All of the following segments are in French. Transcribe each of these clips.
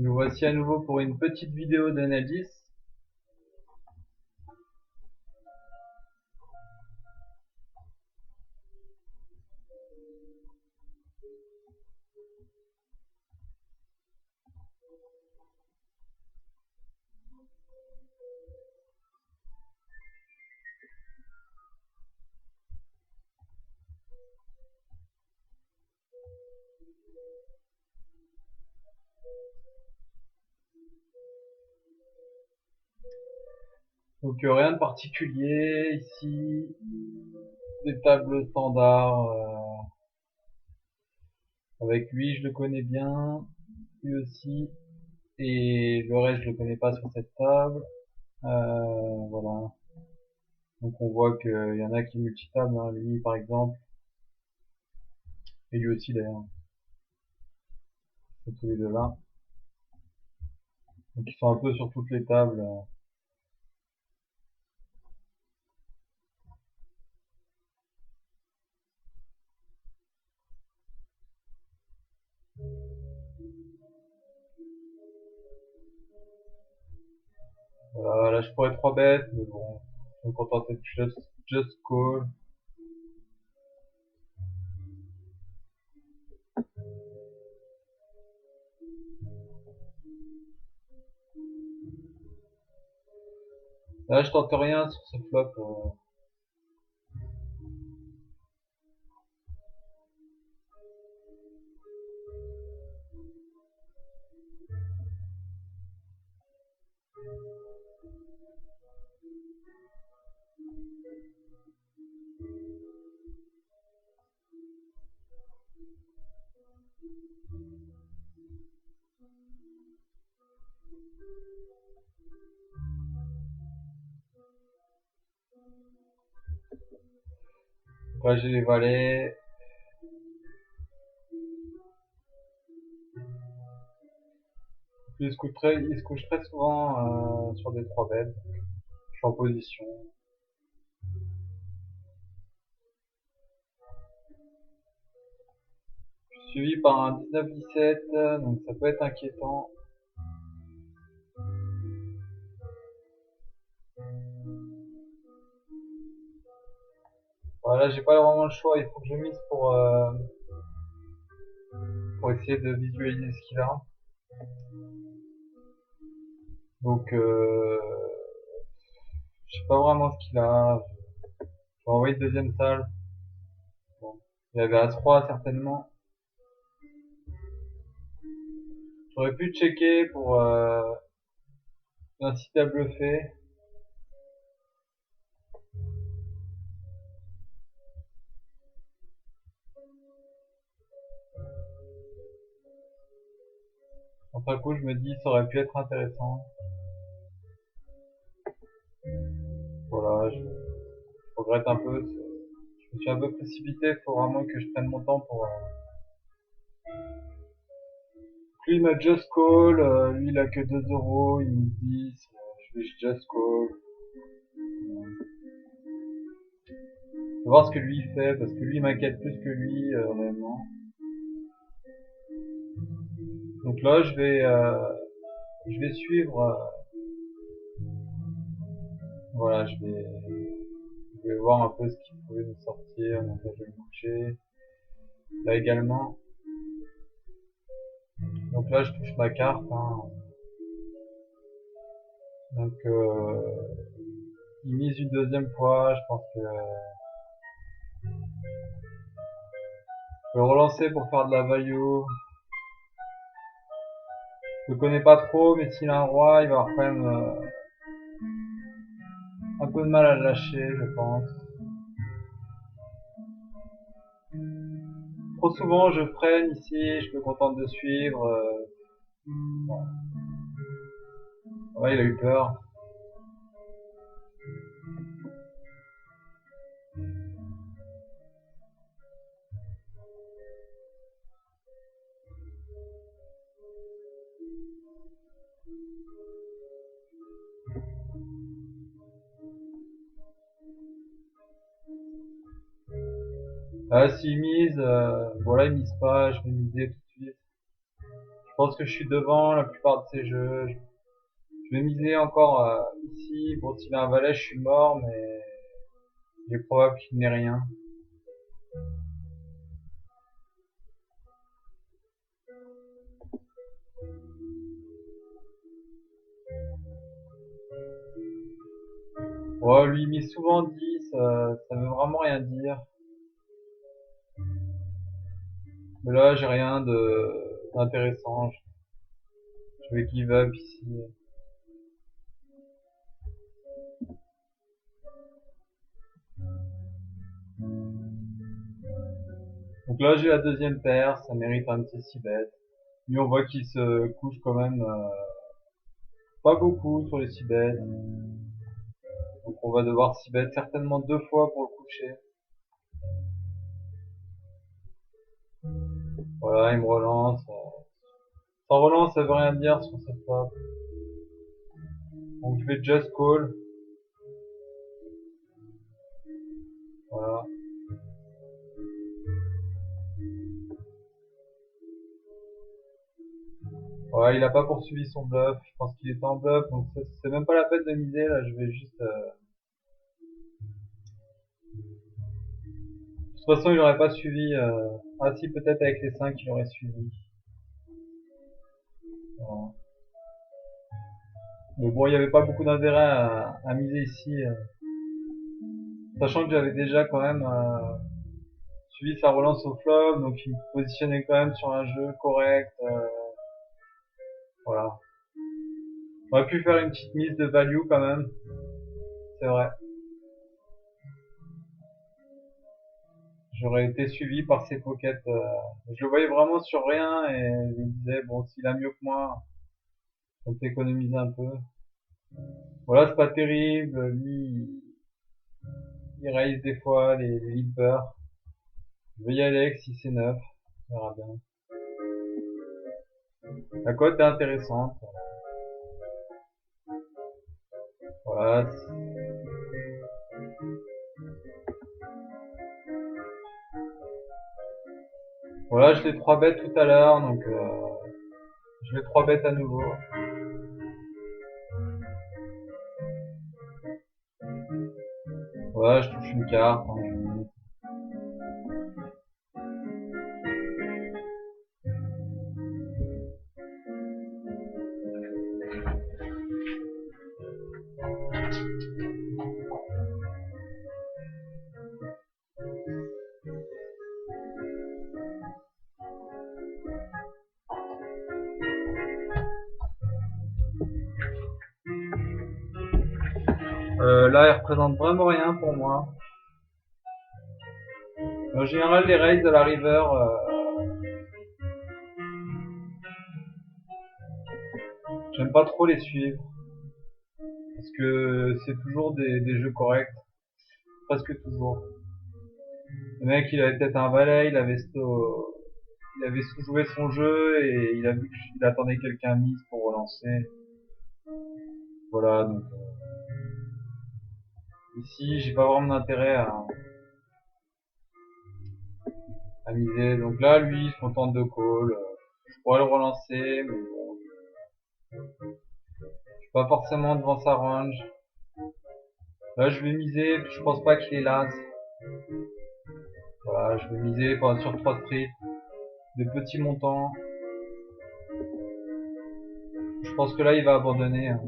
Nous voici à nouveau pour une petite vidéo d'analyse. Donc rien de particulier ici, des tables standards. Avec lui je le connais bien, lui aussi, et le reste je le connais pas sur cette table. Voilà. Donc on voit qu'il y en a qui multitable, hein, lui par exemple, et lui aussi d'ailleurs. Ils sont tous les deux là. Donc ils sont un peu sur toutes les tables. Voilà, là je pourrais 3 bêtes, mais bon, je vais me contenter de just call. Là je tente rien sur ce flop. Là j'ai les valets. Il se couche très souvent sur des 3 bêtes. Je suis en position. Je suis suivi par un 19-17, donc ça peut être inquiétant. Voilà, j'ai pas vraiment le choix, il faut que je mise pour essayer de visualiser ce qu'il a. Donc je sais pas vraiment ce qu'il a. Je vais envoyer une deuxième salle. Bon. Il avait As-3 certainement. J'aurais pu checker pour l'inciter à bluffer. Enfin, coup, je me dis, ça aurait pu être intéressant. Voilà, je regrette un peu. Je me suis un peu précipité. Faut vraiment que je prenne mon temps pour. Lui, il m'a just call. Lui, il a que 2 euros. Il me dit, je vais just call. Je vais voir ce que lui fait parce que lui il m'inquiète plus que lui réellement. Donc là, je vais suivre. Voilà, je vais voir un peu ce qu'il pouvait nous sortir. Donc là, je vais me coucher. Là également. Donc là, je touche ma carte. Hein. Donc, il mise une deuxième fois. Je pense que je vais relancer pour faire de la value. Je le connais pas trop, mais s'il a un roi, il va avoir quand même un peu de mal à le lâcher, je pense. Trop souvent, je freine ici, je me contente de suivre. Ouais, il a eu peur. Ah, s'il mise, voilà, il mise pas, je vais miser tout de suite. pense que je suis devant la plupart de ces jeux. Je vais miser encore ici. Bon, s'il a un valet, je suis mort, mais il est probable qu'il n'ait rien. Ouais, lui il mise souvent 10, ça veut vraiment rien dire. Mais là, j'ai rien de d'intéressant. Je vais give up ici. Donc là, j'ai la deuxième paire, ça mérite un petit 6 bet. Lui, on voit qu'il se couche quand même pas beaucoup sur les 6 bêtes. Donc on va devoir 6 bet certainement 2 fois pour le coucher. Voilà, il me relance. Sans relance, ça veut rien dire sur cette flop. Donc je vais just call. Voilà. Ouais, il a pas poursuivi son bluff. Je pense qu'il était en bluff, donc c'est même pas la peine de miser. Là, je vais juste. De toute façon, il aurait pas suivi. Ah si, peut-être avec les 5, il aurait suivi. Voilà. Mais bon, il n'y avait pas beaucoup d'intérêt à miser ici, sachant que j'avais déjà quand même suivi sa relance au flop, donc il me positionnait quand même sur un jeu correct. Voilà. On aurait pu faire une petite mise de value quand même, c'est vrai. J'aurais été suivi par ses pockets. Je le voyais vraiment sur rien et je me disais, bon, s'il a mieux que moi, ça me fait économiser un peu. Voilà, c'est pas terrible. Lui, il raise des fois les leaders. Je vais y aller avec 6 et 9. On verra bien. La cote est intéressante. Voilà. Voilà, je l'ai 3 bêtes tout à l'heure, donc je vais 3 bêtes à nouveau. Voilà, je touche une carte. Hein. Là, elle représente vraiment rien pour moi. En général, les raises de la river, j'aime pas trop les suivre. Parce que c'est toujours des jeux corrects. Presque toujours. Le mec, il avait peut-être un valet, il avait sous-joué son jeu et il a vu qu'il attendait quelqu'un mise pour relancer. Voilà, donc ici, j'ai pas vraiment d'intérêt à miser. Donc là, lui, il se contente de call. Je pourrais le relancer, mais bon, je suis pas forcément devant sa range. Là, je vais miser, je pense pas qu'il est las. Voilà, je vais miser sur 3 streets, des petits montants. Je pense que là, il va abandonner. Hein.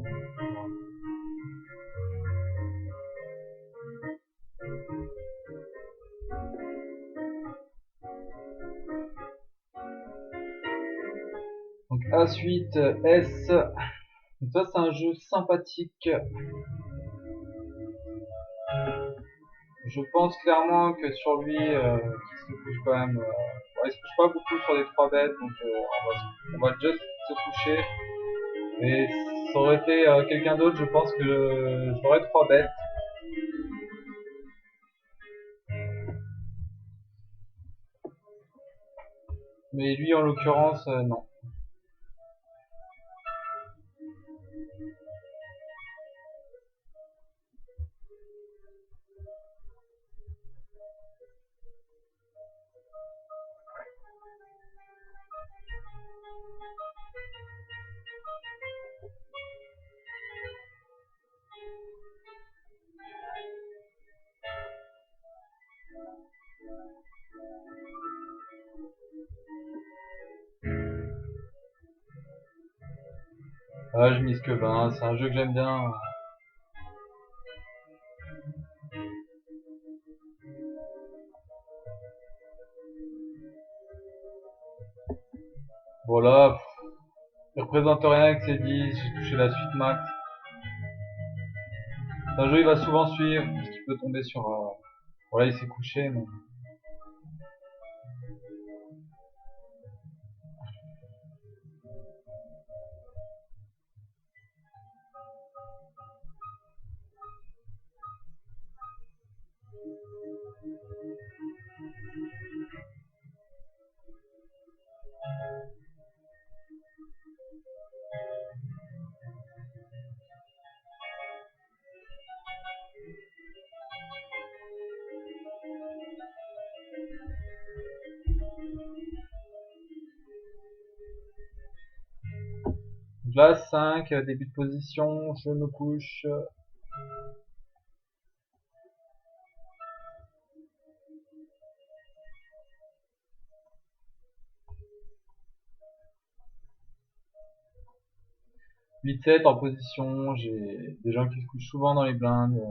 Donc A8, S. Donc ça, c'est un jeu sympathique. Je pense clairement que sur lui, qui se couche quand même. Il se couche pas beaucoup sur les 3 bêtes, donc on va just se coucher. Et ça aurait été quelqu'un d'autre, je pense que j'aurais 3 bêtes. Mais lui, en l'occurrence, non. Ah, je mise que 20, c'est un jeu que j'aime bien. Voilà, il représente rien avec ses 10, j'ai touché la suite max. C'est un jeu il va souvent suivre, parce qu'il peut tomber sur... Voilà, il s'est couché, mais... Donc là, 5, début de position, je me couche. Huit 7 en position, j'ai des gens qui se couchent souvent dans les blindes.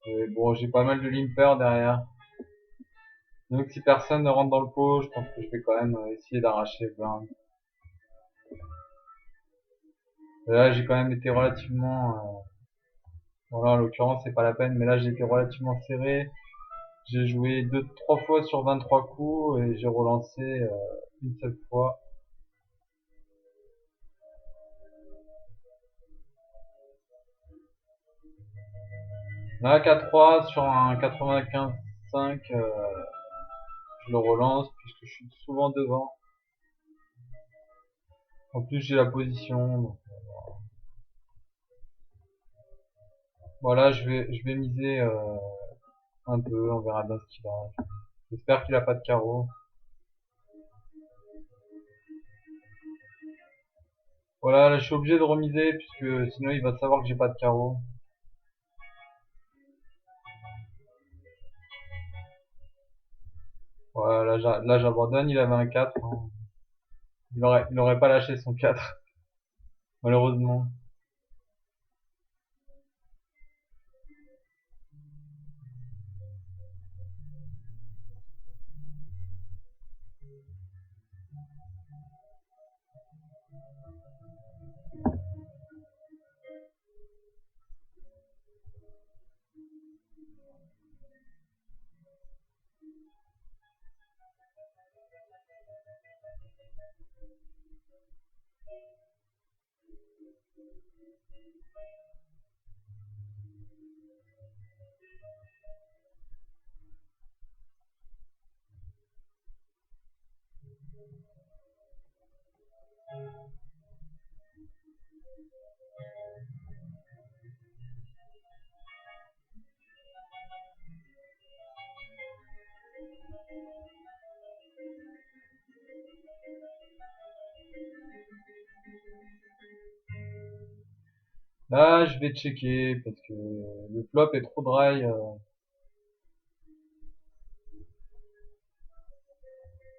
Et bon, j'ai pas mal de limper derrière. Donc si personne ne rentre dans le pot, je pense que je vais quand même essayer d'arracher les blindes. Et là, j'ai quand même été relativement... Voilà, en l'occurrence, c'est pas la peine, mais là, j'ai été relativement serré. J'ai joué 2-3 fois sur 23 coups et j'ai relancé une seule fois. Là, 4-3 sur un 95-5, je le relance puisque je suis souvent devant. En plus, j'ai la position. Donc, voilà, je vais miser un peu, on verra bien ce qu'il a. J'espère qu'il a pas de carreau. Voilà, là, je suis obligé de remiser puisque sinon il va savoir que j'ai pas de carreau. Voilà, là j'abandonne, il avait un 4. Hein. Il aurait pas lâché son 4, malheureusement. Là, je vais checker parce que le flop est trop dry.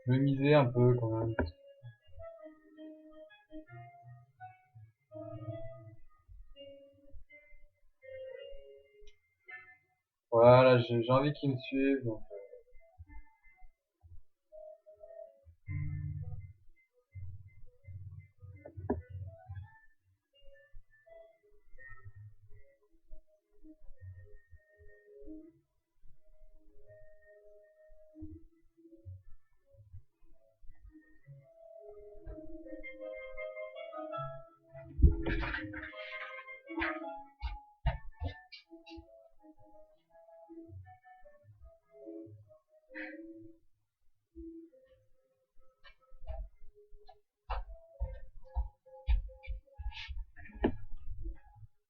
Je vais miser un peu quand même. Voilà, j'ai envie qu'ils me suivent.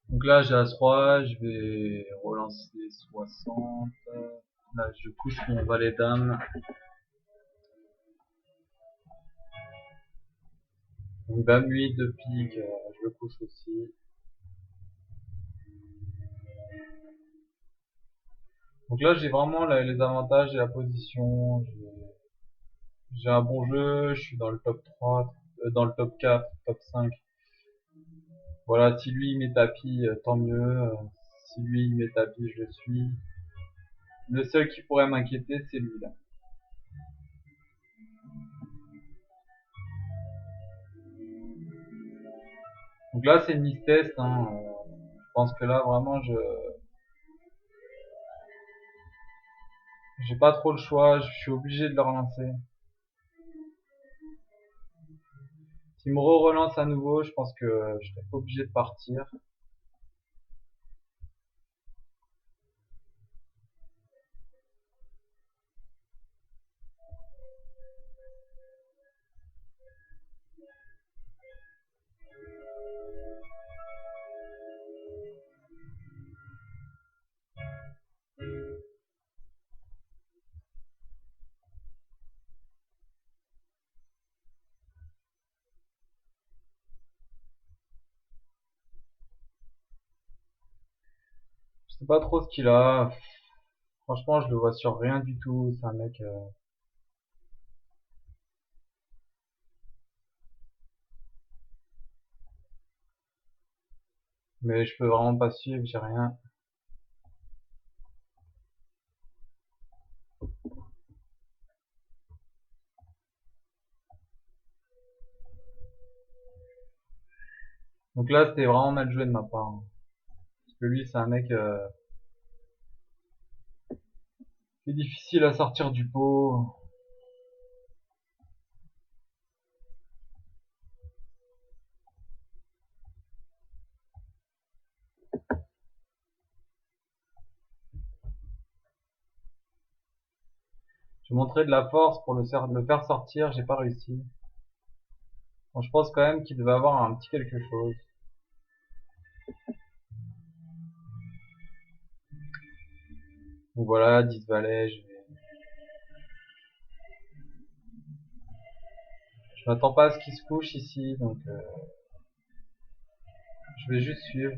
Donc, là, j'ai As-Roi, je vais relancer 60. Là, je couche mon valet dame. Donc dame 8 de pique, je le pousse aussi. Donc là j'ai vraiment les avantages et la position. J'ai un bon jeu, je suis dans le top 3, dans le top 4, top 5. Voilà, si lui il met tapis, tant mieux. Si lui il met tapis, je le suis. Le seul qui pourrait m'inquiéter, c'est lui là. Donc là c'est une mise test, hein. Je pense que là vraiment j'ai pas trop le choix, je suis obligé de le relancer. S'il me relance à nouveau, je pense que je serai obligé de partir. Je sais pas trop ce qu'il a. Franchement, je le vois sur rien du tout. C'est un mec. Mais je peux vraiment pas suivre, j'ai rien. Donc là, c'était vraiment mal joué de ma part, hein. Parce que lui, c'est un mec qui est difficile à sortir du pot. Je montrais de la force pour le faire sortir, j'ai pas réussi. Bon, je pense quand même qu'il devait avoir un petit quelque chose. Donc voilà, 10 valets, je m'attends pas à ce qu'il se couche ici, donc je vais juste suivre.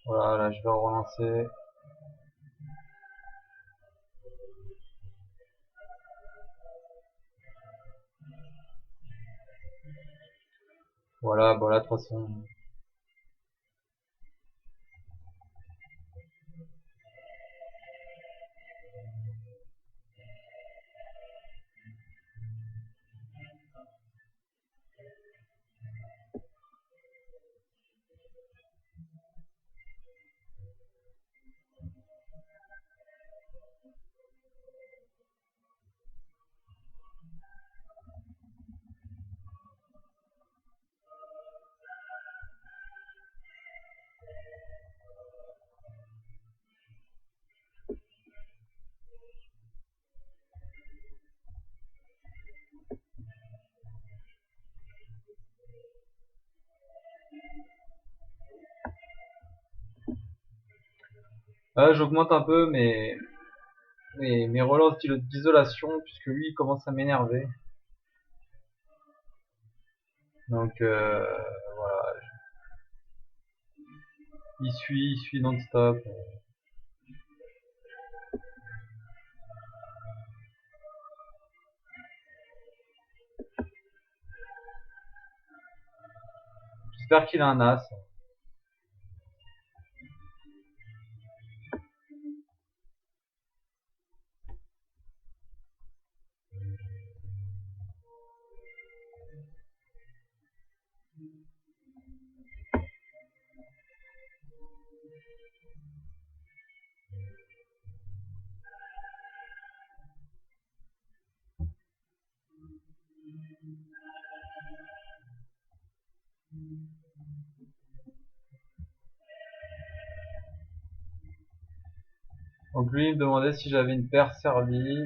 Voilà, là je vais relancer. Voilà, bon là de toute façon. Là j'augmente un peu mes relances d'isolation puisque lui il commence à m'énerver. Donc voilà, il suit non-stop. J'espère qu'il a un as. Donc lui il me demandait si j'avais une paire servie.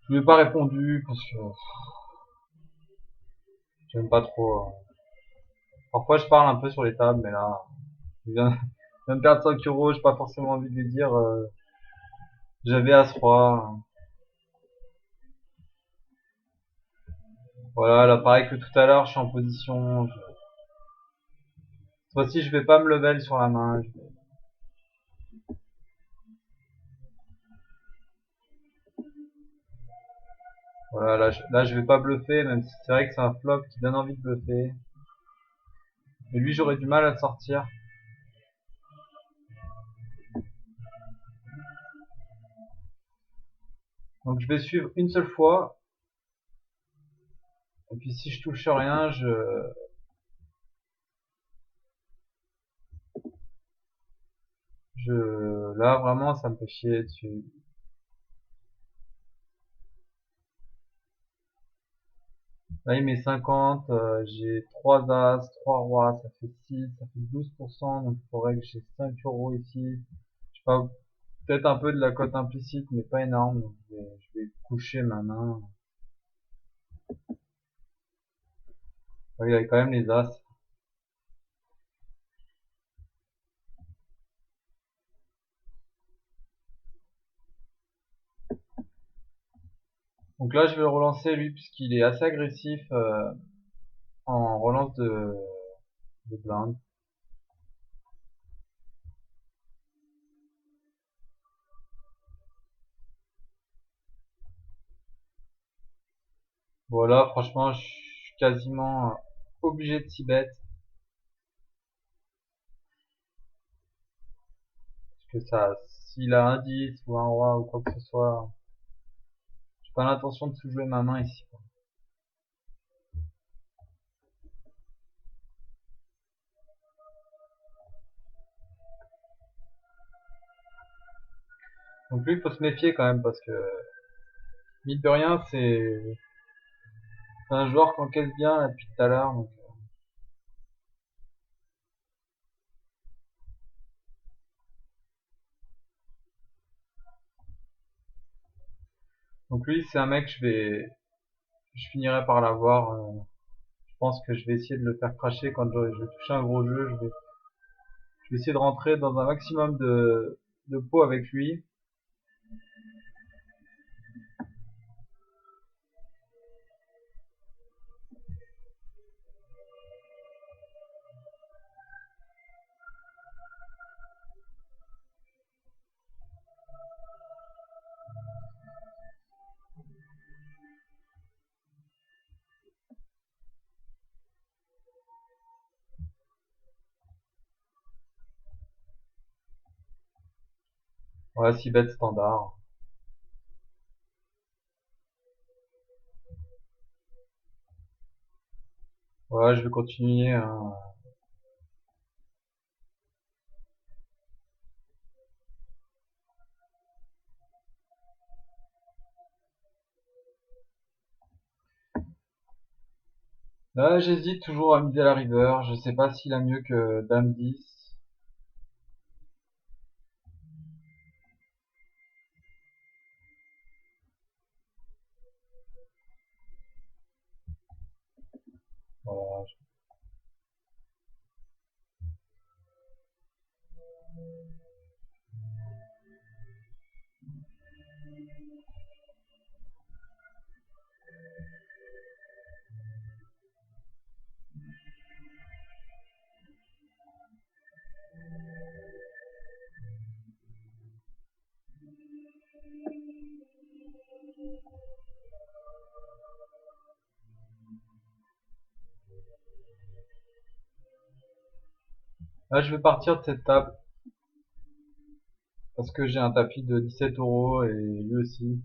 Je lui ai pas répondu parce que j'aime pas trop. Parfois je parle un peu sur les tables, mais là, je viens, je viens de perdre 5 euros, j'ai pas forcément envie de lui dire j'avais As-Roi. Voilà, là pareil que tout à l'heure, je suis en position. Cette fois-ci, je vais pas me level sur la main. Voilà, là, je vais pas bluffer, même si c'est vrai que c'est un flop qui donne envie de bluffer. Mais lui, j'aurais du mal à le sortir. Donc je vais suivre une seule fois. Et puis si je touche rien, là vraiment, ça me fait chier dessus. Là, il met 50, j'ai 3 As, 3 Rois, ça fait 6, ça fait 12%, donc il faudrait que j'ai 5 euros ici. Je sais pas, peut-être un peu de la cote implicite, mais pas énorme. Donc je vais coucher ma main. Ouais, il y a quand même les As. Donc là, je vais le relancer lui, puisqu'il est assez agressif en relance de blinde. Voilà, franchement, je suis quasiment obligé de s'y bet. Parce que ça, s'il a un 10 ou un roi ou quoi que ce soit, j'ai pas l'intention de sous-jouer ma main ici, quoi. Donc lui, il faut se méfier quand même parce que, mine de rien, c'est un joueur qui encaisse bien là, depuis tout à l'heure. Donc lui, c'est un mec, je finirai par l'avoir. Je pense que je vais essayer de le faire cracher quand je vais toucher un gros jeu. Je vais essayer de rentrer dans un maximum de pots avec lui. Ouais, 6 bêtes standard. Voilà, je vais continuer, hein. Là, j'hésite toujours à miser la river. Je sais pas s'il a mieux que Dame 10. Voilà. Là, je vais partir de cette table parce que j'ai un tapis de 17 euros et lui aussi.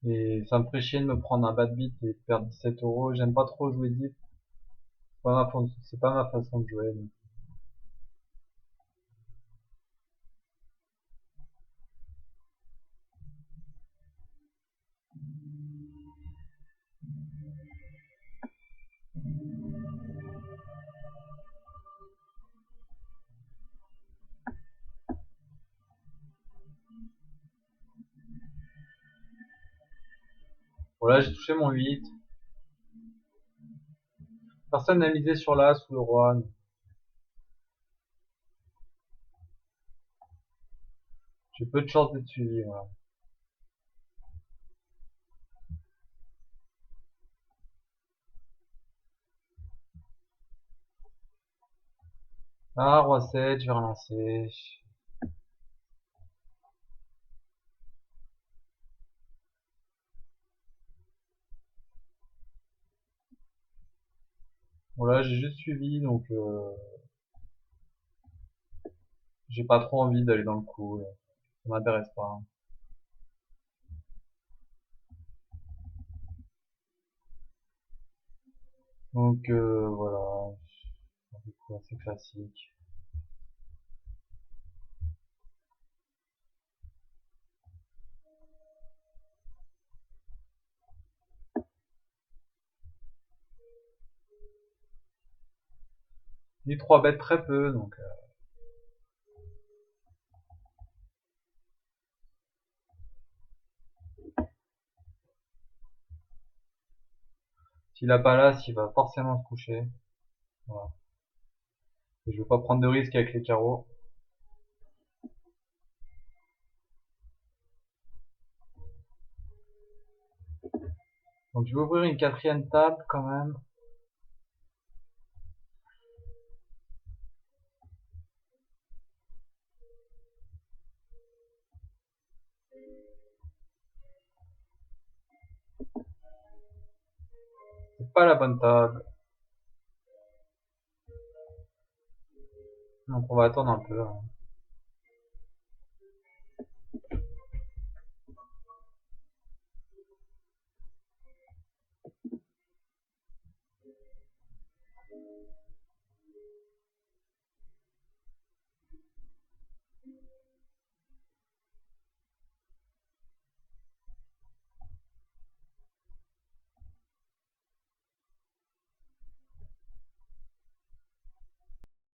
Et ça me ferait chier de me prendre un bad beat et de perdre 17 euros. J'aime pas trop jouer deep. C'est pas ma façon de jouer. Donc. Voilà, j'ai touché mon 8. Personne n'a misé sur l'As ou le Roi. J'ai peu de chance d'être suivi, voilà. Ah, Roi 7, je vais relancer. Voilà, j'ai juste suivi, donc j'ai pas trop envie d'aller dans le coup. Ça m'intéresse pas. Donc voilà, du coup assez classique. Ni 3 bêtes très peu, donc s'il a pas l'As, il va forcément se coucher. Voilà. Et je veux pas prendre de risques avec les carreaux. Donc je vais ouvrir une quatrième table quand même. C'est pas la bonne table. Donc on va attendre un peu, hein.